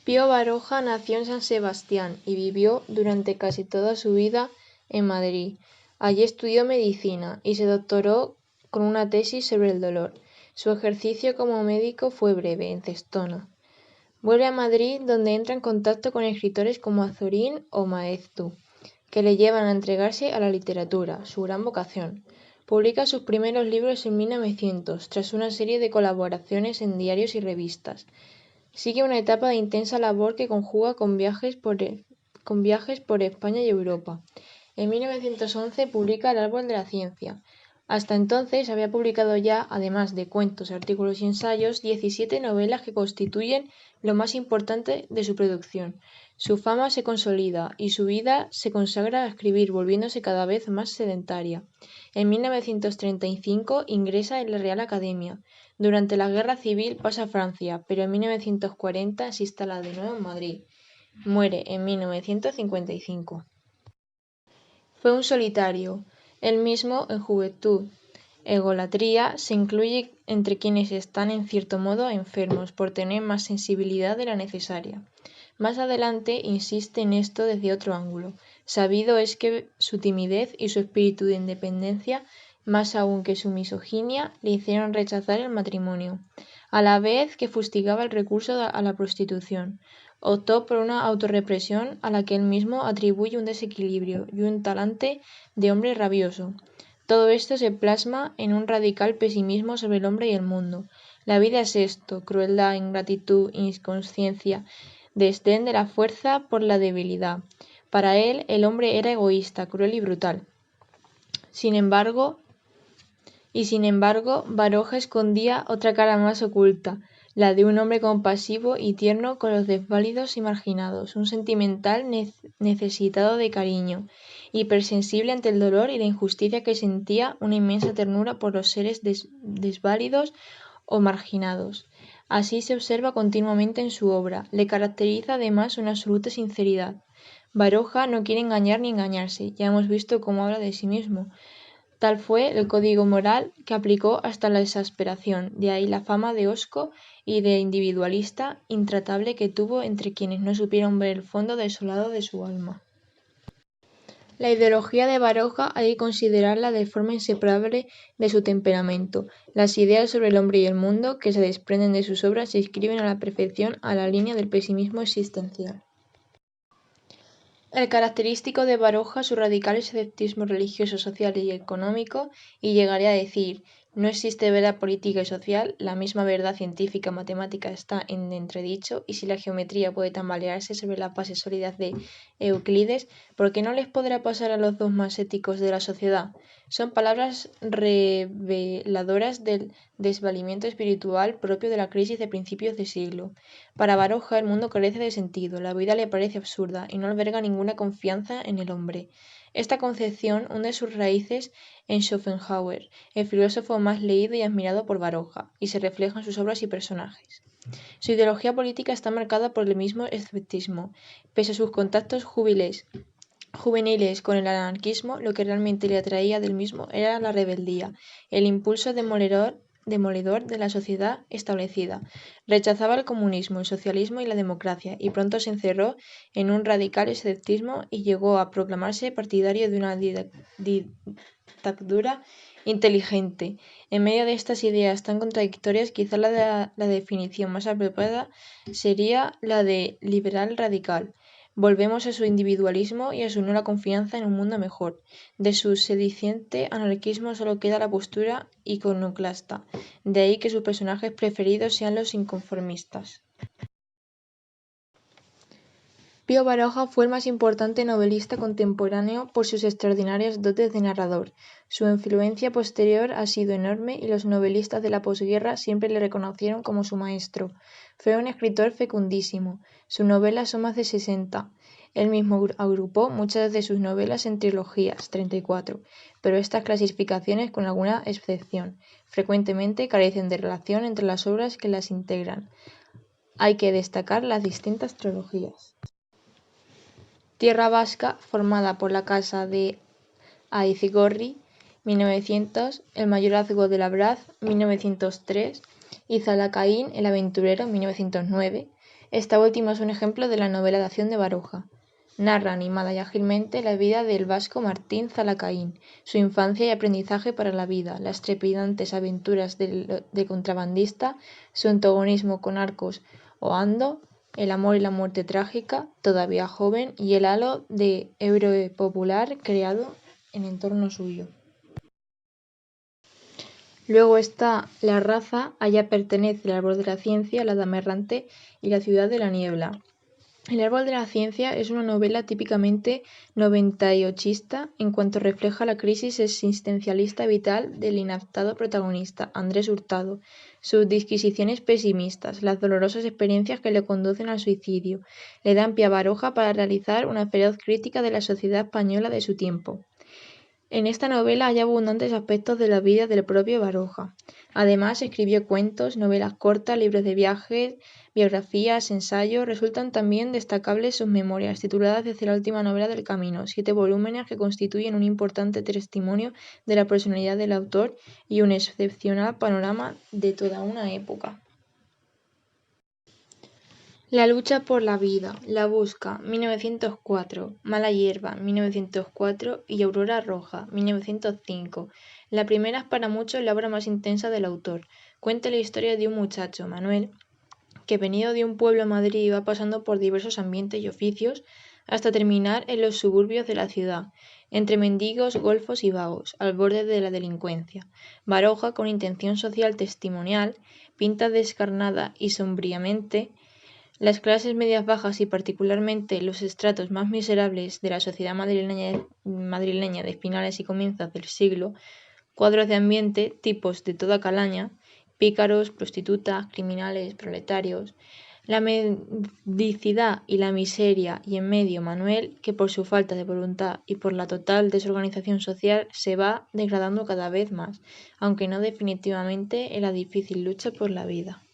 Pío Baroja nació en San Sebastián y vivió durante casi toda su vida en Madrid. Allí estudió medicina y se doctoró con una tesis sobre el dolor. Su ejercicio como médico fue breve, en Cestona. Vuelve a Madrid, donde entra en contacto con escritores como Azorín o Maeztu, que le llevan a entregarse a la literatura, su gran vocación. Publica sus primeros libros en 1900, tras una serie de colaboraciones en diarios y revistas. Sigue una etapa de intensa labor que conjuga con viajes por España y Europa. En 1911 publica El árbol de la ciencia. Hasta entonces había publicado ya, además de cuentos, artículos y ensayos, 17 novelas que constituyen lo más importante de su producción. Su fama se consolida y su vida se consagra a escribir, volviéndose cada vez más sedentaria. En 1935 ingresa en la Real Academia. Durante la Guerra Civil pasa a Francia, pero en 1940 se instala de nuevo en Madrid. Muere en 1955. Fue un solitario, él mismo en juventud. Egolatría se incluye entre quienes están en cierto modo enfermos por tener más sensibilidad de la necesaria. Más adelante insiste en esto desde otro ángulo. Sabido es que su timidez y su espíritu de independencia, más aún que su misoginia, le hicieron rechazar el matrimonio, a la vez que fustigaba el recurso a la prostitución. Optó por una autorrepresión a la que él mismo atribuye un desequilibrio y un talante de hombre rabioso. Todo esto se plasma en un radical pesimismo sobre el hombre y el mundo. La vida es esto: crueldad, ingratitud, inconsciencia, desdén de la fuerza por la debilidad. Para él, el hombre era egoísta, cruel y brutal. Sin embargo, Baroja escondía otra cara más oculta, la de un hombre compasivo y tierno con los desvalidos y marginados, un sentimental necesitado de cariño, hipersensible ante el dolor y la injusticia, que sentía una inmensa ternura por los seres desválidos o marginados. Así se observa continuamente en su obra. Le caracteriza además una absoluta sinceridad. Baroja no quiere engañar ni engañarse, ya hemos visto cómo habla de sí mismo. Tal fue el código moral que aplicó hasta la exasperación, de ahí la fama de hosco y de individualista intratable que tuvo entre quienes no supieron ver el fondo desolado de su alma. La ideología de Baroja hay que considerarla de forma inseparable de su temperamento. Las ideas sobre el hombre y el mundo que se desprenden de sus obras se inscriben a la perfección a la línea del pesimismo existencial. El característico de Baroja su radical escepticismo religioso, social y económico, y llegaría a decir: no existe verdad política y social, la misma verdad científica matemática está en entredicho, y si la geometría puede tambalearse sobre las bases sólidas de Euclides, ¿por qué no les podrá pasar a los dogmas éticos de la sociedad? Son palabras reveladoras del desvalimiento espiritual propio de la crisis de principios de siglo. Para Baroja el mundo carece de sentido, la vida le parece absurda y no alberga ninguna confianza en el hombre. Esta concepción hunde sus raíces en Schopenhauer, el filósofo más leído y admirado por Baroja, y se refleja en sus obras y personajes. Su ideología política está marcada por el mismo escepticismo. Pese a sus contactos juveniles con el anarquismo, lo que realmente le atraía del mismo era la rebeldía, el impulso demoledor de la sociedad establecida. Rechazaba el comunismo, el socialismo y la democracia, y pronto se encerró en un radical escepticismo y llegó a proclamarse partidario de una dictadura inteligente. En medio de estas ideas tan contradictorias, quizá la definición más apropiada sería la de liberal radical. Volvemos a su individualismo y a su nula confianza en un mundo mejor. De su sediciente anarquismo solo queda la postura iconoclasta, de ahí que sus personajes preferidos sean los inconformistas. Pío Baroja fue el más importante novelista contemporáneo por sus extraordinarias dotes de narrador. Su influencia posterior ha sido enorme y los novelistas de la posguerra siempre le reconocieron como su maestro. Fue un escritor fecundísimo. Sus novelas son más de 60. Él mismo agrupó muchas de sus novelas en trilogías, 34, pero estas clasificaciones, con alguna excepción, frecuentemente carecen de relación entre las obras que las integran. Hay que destacar las distintas trilogías. Tierra Vasca, formada por la Casa de Aizgorri, 1900, El mayorazgo de Labraz, 1903, y Zalacaín, el aventurero, 1909. Esta última es un ejemplo de la novela de acción de Baroja. Narra animada y ágilmente la vida del vasco Martín Zalacaín, su infancia y aprendizaje para la vida, las trepidantes aventuras del contrabandista, su antagonismo con Arcos o Ando, el amor y la muerte trágica, todavía joven, y el halo de héroe popular creado en entorno suyo. Luego está La raza, allá pertenece el árbol de la ciencia, la dama errante y la ciudad de la niebla. El árbol de la ciencia es una novela típicamente noventaochista en cuanto refleja la crisis existencialista vital del inaptado protagonista, Andrés Hurtado, sus disquisiciones pesimistas, las dolorosas experiencias que le conducen al suicidio, le dan pie a Baroja para realizar una feroz crítica de la sociedad española de su tiempo. En esta novela hay abundantes aspectos de la vida del propio Baroja. Además, escribió cuentos, novelas cortas, libros de viajes, biografías, ensayos. Resultan también destacables sus memorias, tituladas desde la última novela del camino, 7 volúmenes que constituyen un importante testimonio de la personalidad del autor y un excepcional panorama de toda una época. La lucha por la vida, La busca, 1904, Mala hierba, 1904 y Aurora roja, 1905. La primera es para muchos la obra más intensa del autor. Cuenta la historia de un muchacho, Manuel, que venido de un pueblo a Madrid iba pasando por diversos ambientes y oficios hasta terminar en los suburbios de la ciudad, entre mendigos, golfos y vagos, al borde de la delincuencia. Baroja, con intención social testimonial, pinta descarnada y sombríamente las clases medias bajas y particularmente los estratos más miserables de la sociedad madrileña de finales y comienzos del siglo, cuadros de ambiente, tipos de toda calaña, pícaros, prostitutas, criminales, proletarios, la mendicidad y la miseria y en medio Manuel, que por su falta de voluntad y por la total desorganización social se va degradando cada vez más, aunque no definitivamente en la difícil lucha por la vida.